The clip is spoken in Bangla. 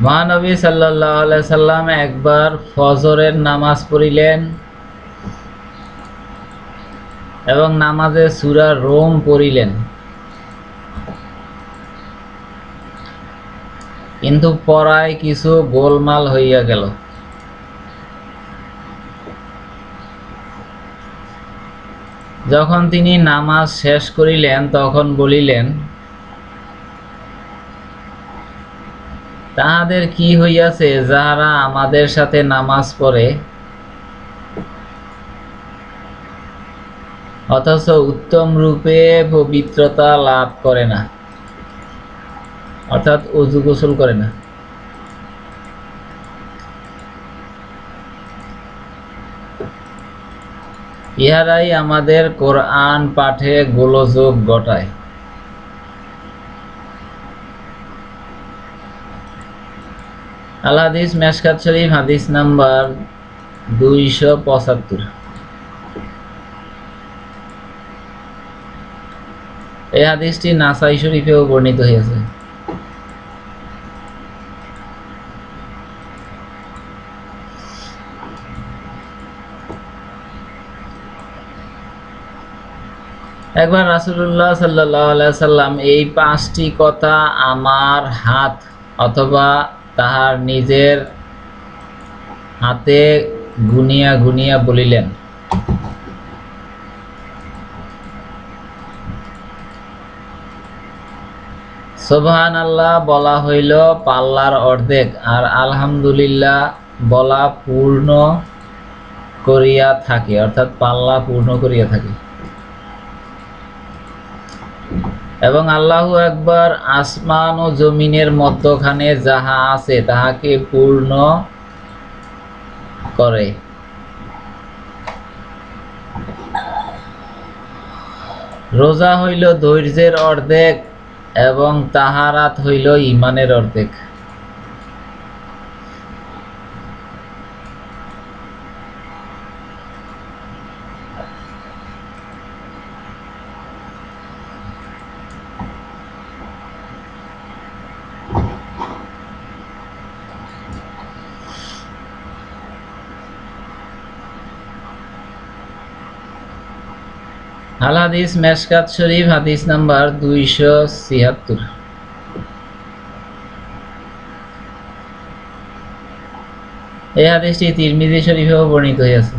মহানবী সাল্লাল্লাহু আলাইহি সাল্লাম একবার ফজরের নামাজ পড়িলেন এবং নামাজে সূরা রোম পড়িলেন, কিন্তু পড়ায় কিছু গোলমাল হইয়া গেল। যখন তিনি নামাজ শেষ করিলেন তখন বলিলেন, তাহাদের কি হইয়াছে যাহারা আমাদের সাথে নামাজ পড়ে অথচ উত্তম রূপে পবিত্রতা লাভ করে না, অর্থাৎ ওযু গোসল করে না। ইহারাই আমাদের কোরআন পাঠে গোলযোগ ঘটায়। আল হাদিস মেশকাত শরীফ হাদিস নাম্বার 275। এই হাদিসটি নাসাই শরীফেও বর্ণিত হয়েছে। একবার রাসূলুল্লাহ সাল্লাল্লাহু আলাইহি সাল্লাম এই 5টি কথা আমার হাত অথবা তাহার নিজের হাতে গুনিয়া গুনিয়া বলিলেন। সুবহানাল্লাহ বলা হইল পাল্লার অর্ধেক, আর আলহামদুলিল্লাহ বলা পূর্ণ করিয়া থাকে, অর্থাৎ পাল্লা পূর্ণ করিয়া থাকে। এবং আল্লাহু আকবার আসমান ও জমিনের মধ্যখানে যাহা আছে তাহাকে পূর্ণ করে। রোজা হইল ধৈর্যের অর্ধেক এবং তাহারাত হইল ঈমানের অর্ধেক। আল হাদিস মেশকাত শরীফ হাদিস নাম্বার 276। এই হাদিসটি তিরমিজি শরীফেও বর্ণিত হয়েছে।